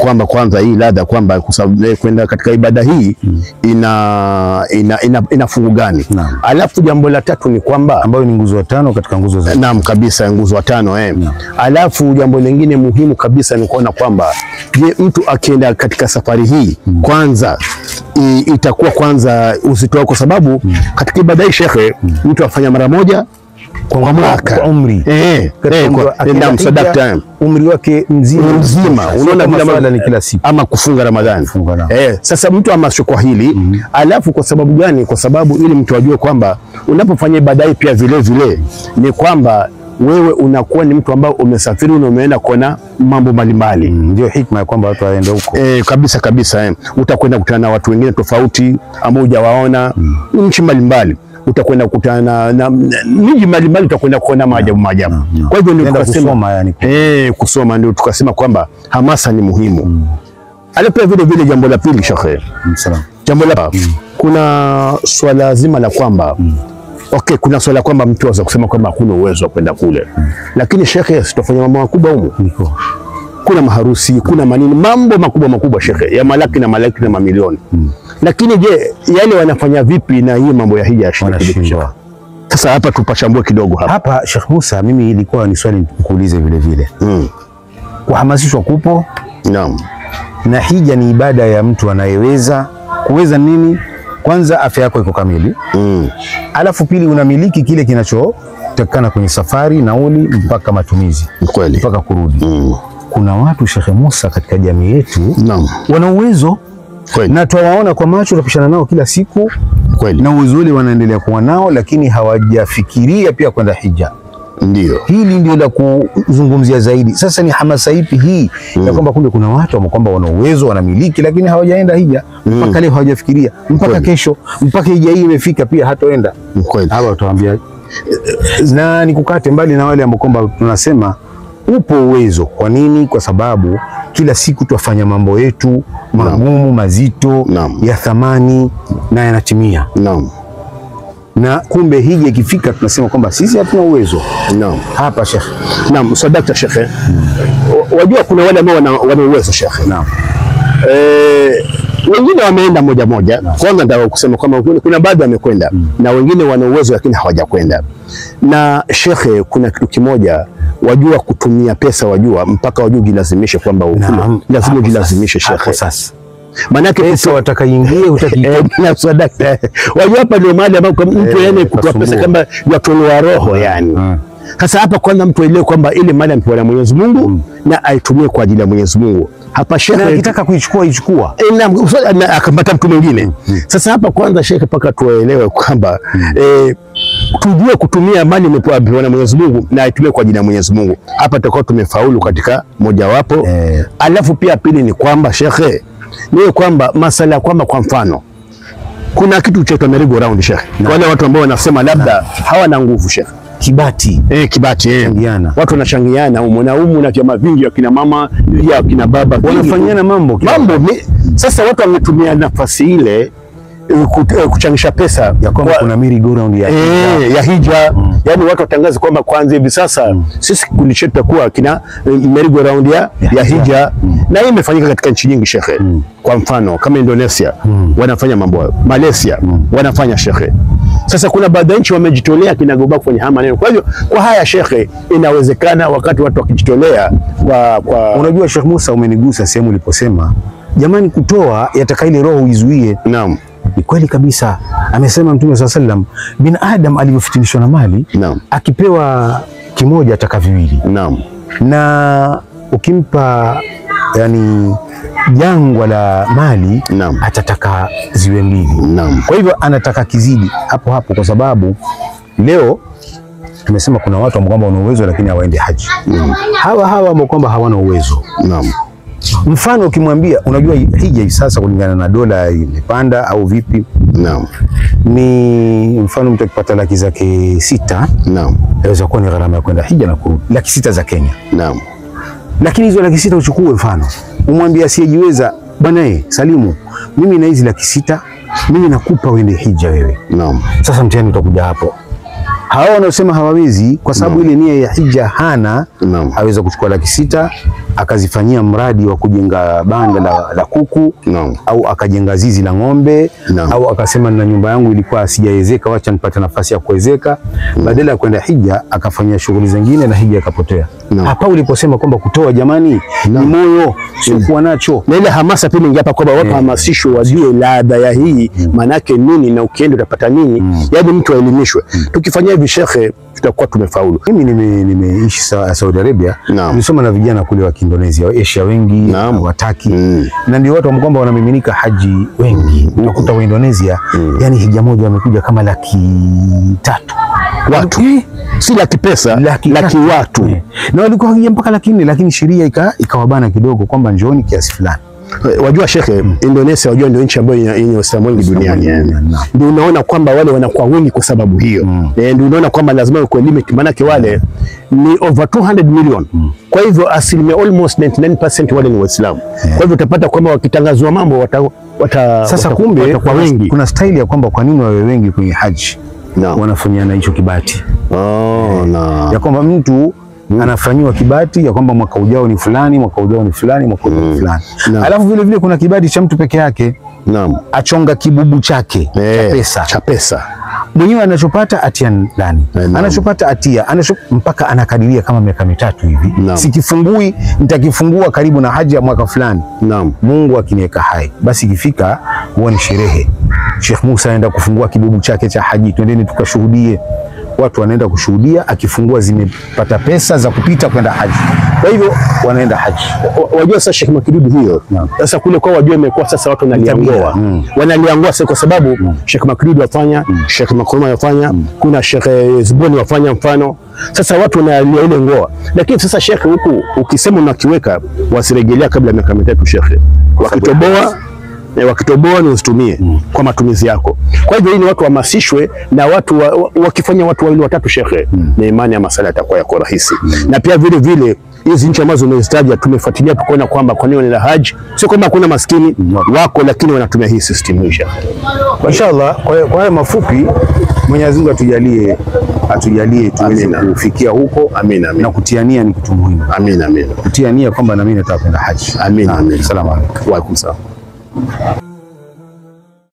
kwamba kwanza hii ladha kwamba kwenda katika ibada hii ina fungu gani. Alafu jambo la tatu ni kwamba ambayo ni nguzo ya 5 katika nguzo za. Naam kabisa, nguzo ya 5 Alafu jambo lingine muhimu kabisa ni kuona kwamba je, mtu akienda katika safari hii kwanza itakuwa kwanza usitoe, kwa sababu katika ibada hii shekhe mtu afanya mara moja kwa mwaka kwa umri kwa sadaka umri wake mzima. Unaona vile masuala ni kila siku ama kufunga Ramadhani. Sasa mtu amasho kwa hili alafu kwa sababu gani? Kwa sababu ili mtu ajue kwamba unapofanya ibada hii pia vile vile ni kwamba wewe unakuwa ni mtu ambao umesafiri na umeenda kuona mambo mbalimbali. Ndio hikma ya kwamba watu waende huko. Kabisa. Utakwenda kukutana na watu wengine tofauti ambao hujawaona nchi mbalimbali. Utakwenda kukutana na miji mbalimbali, utakwenda kuona maajabu. Kwa hivyo ndio tukasema kusoma ndio tukasema kwamba hamasa ni muhimu. Alafu vile vile jambo la pili shekhe. Jambo la kuna swala zima la kwamba kuna swala kwamba mtu anaweza kusema kwamba hakuna uwezo wa kwenda kule. Lakini shekhe, sitofanya mambo makubwa huko. Kuna maharusi, kuna manini, mambo makubwa shekhe, ya malaki na mamilioni. Lakini je, yale wanafanya vipi na hii mambo ya hija wanashindwa? Sasa hapa tupachambue kidogo hapa Sheikh Musa, mimi ilikuwa ni swali nikuulize vile vile. Kuhamasishwa kupo. Naam. Na hija ni ibada ya mtu anayeweza kuweza nini? Kwanza afya yako iko kamili. Alafu pili unamiliki kile kinachotakana kwenye safari, nauli mpaka matumizi. Kweli. Mpaka kurudi. Kuna watu Sheikh Musa katika jamii yetu wana uwezo. Kweli. Na tuwaona kwa macho, tunapishana nao kila siku. Kweli. Na uwezo ule wanaendelea kuwa nao, lakini hawajafikiria pia kwenda hija. Ndio. Hili ndio la kuzungumzia zaidi. Sasa ni hamasa ipi hii ya kwamba kumbe kuna watu ambao kwamba wana uwezo, wanamiliki, lakini hawajaenda hija mpaka leo, hawajafikiria mpaka kesho, mpaka hija hii imefika pia hatoenda. Kweli. Hawa utawaambia na nikukate mbali na wale ambao kwamba tunasema upo uwezo. Kwa nini? Kwa sababu kila siku tuwafanya mambo yetu magumu, mazito, ya thamani na yanatimia. Na kumbe hija ikifika tunasema kwamba sisi hatuna uwezo. Hapa Sheikh. Sadaka Sheikh. Wajua kuna wale ambao wana uwezo Sheikh. Wengine wameenda moja. Kwanza ndio kusema kwamba kuna baadhi wamekwenda na wengine wana uwezo lakini hawajakwenda. Na Sheikh, kuna kitu kimoja, wajua kutumia pesa, wajua mpaka wajua jilazimishe kwamba lazima jilazimishe Sheikh. Sasa manake pesa watakaingie na sadaka. Wajua hapa ndio mahali ambapo mtu yani kutoa pesa kama yatolewa roho yani. Sasa hapa kwanza mtu aelewe kwamba ile mali amepewa na Mwenyezi Mungu na aitumie kwa ajili ya Mwenyezi Mungu. Hapa Sheikh akitaka kuichukua ichukua. Na akampata mtu mwingine. Sasa hapa kwanza Sheikh paka tuelewe kwamba tujue kutumia mali imepewa na Mwenyezi Mungu na aitumie kwa ajili ya Mwenyezi Mungu. Hapa tutakuwa tumefaulu katika mojawapo. Alafu pia pili ni kwamba Sheikh ni kwamba masala kwamba kwa mfano kuna kitu cha merry-go round Sheikh. Wale watu ambao wanasema labda hawana nguvu Sheikh. Kibati. Watu wanashangiana na vyama vingi ya kina mama ya kina baba wanafanyana mambo. Sasa watu wametumia nafasi ile kuchangisha pesa ya kwamba kuna merry-go round ya hija. Yani watu watangaza kwamba kwanza hivi sasa sisi kikundi chetu takuwa kina merry-go round ya hija. Na hii imefanyika katika nchi nyingi Sheikh. Kwa mfano kama Indonesia wanafanya mambo hayo, Malaysia wanafanya Sheikh. Sasa kuna baadhi ya nchi wamejitolea kinagoba kufanya haya maneno. Kwa hivyo kwa haya Sheikh, inawezekana wakati watu wakijitolea kwa unajua Sheikh Musa, umenigusa sehemu uliposema jamani, kutoa yataka ile roho uizuie. Ni kweli kabisa. Amesema Mtume SAW binadamu alivyofitinishwa na mali, akipewa kimoja ataka viwili. Na ukimpa yani jangwa la mali atataka ziwe mbili. Kwa hivyo anataka kizidi hapo kwa sababu leo tumesema kuna watu ambao wana uwezo lakini hawaendi haji. Hawa ambao kwamba hawana uwezo. Mfano ukimwambia unajua hija hivi sasa kulingana na dola imepanda au vipi? Ni mfano mtu akipata laki zake 6, inaweza kuwa ni gharama ya kwenda hija na kurudi. Laki 6 za Kenya. Lakini hizo laki 6 uchukue mfano. Umwambie asiyejiweza, bwana Salimu, mimi na hizi laki 6 mimi nakupa uende hija wewe. Sasa mtihani utakuja hapo. Hao wanaosema hawawezi kwa sababu ile nia ya hija hana, aweza kuchukua 600,000 akazifanyia mradi wa kujenga banda la kuku, au akajenga zizi la ng'ombe, au akasema na nyumba yangu ilikuwa sijaezeka, wacha nipate nafasi ya kuezeka, badala ya kwenda hija akafanyia shughuli zingine na hija ikapotea. Hapa uliposema kwamba kutoa, jamani, ni moyo, sio kuwa nacho. Na ile hamasa pia ingia hapa kwamba watu hamasishwe, wajue ladha ya hii manake nini na ukienda utapata nini. Yaani mtu aelimishwe. Tukifanyia hivi shekhe, tutakuwa tumefaulu. Mimi nimeishi Saudi Arabia, nilisoma na vijana kule wa Indonesia, wa Asia wengi, wa Turkey, na ndio watu ambao wanamiminika haji wengi. Unakuta wa Indonesia, yani hija moja wamekuja kama 300,000 watu, si laki pesa, laki watu, na walikuwa wakija mpaka 400,000, lakini sheria ikawabana kidogo kwamba njooni kiasi fulani. Wajua shekhe, Indonesia wajua ndio nchi ambayo yenye Waislamu wengi duniani. Ndio unaona kwamba wale wanakuwa wengi kwa sababu hiyo. Ndio unaona kwamba lazima uko limit, manake wale ni over 200 million. Kwa hivyo asilimia almost 99% wale ni Waislamu. Kwa hivyo utapata kwamba wakitangazwa mambo sasa kumbe kwa wengi. Kuna style ya kwamba kwa nini wawe wengi kwenye haji? Wanafanyana hicho kibati. Ya kwamba mtu anafanyiwa kibati ya kwamba mwaka ujao ni fulani, mwaka ujao ni fulani, mwaka ujao ni fulani. Alafu vile vile kuna kibati cha mtu peke yake. Achonga kibubu chake cha pesa. Mwenyewe anachopata atia ndani. Anachopata atia, mpaka anakadiria kama miaka 3 hivi. Sikifungui, nitakifungua karibu na haji ya mwaka fulani. Mungu akiniweka hai, basi ikifika huwa ni sherehe. Sheikh Musa anaenda kufungua kibubu chake cha haji, twendeni tukashuhudie. Watu wanaenda kushuhudia, akifungua zimepata pesa za kupita kwenda haji. Kwa hivyo wanaenda haji. Wajua sasa Sheikh Makidudu hiyo. Sasa kule kwa wajua imekuwa sasa watu wanaliangoa. Wanaliangoa sasa kwa sababu Sheikh Makidudu wafanya, Sheikh Makruma wafanya, kuna Sheikh Zuboni wafanya mfano. Sasa watu wanalia ile ngoa. Lakini sasa Sheikh huku ukisema unakiweka wasirejelea kabla miaka 3 Sheikh. Wakitoboa ni usitumie kwa matumizi yako. Kwa hivyo hii ni watu wahamasishwe, na watu wakifanya watu 2 3 shekhe, na imani ya masala yatakuwa yako rahisi. Na pia vile vile hizi nchi ambazo umezitaja tumefuatilia tukaona kwamba kwa nini wanaenda haji, sio kwamba kuna maskini wako, lakini wanatumia hii system hii. Inshallah, kwa haya mafupi, Mwenyezi Mungu atujalie tuweze kufikia huko. Amina. Na kutiania ni kitu muhimu. Amina. Kutiania kwamba na mimi nataka kwenda haji. Amina. Asalamu alaykum. Wa alaykum salaam.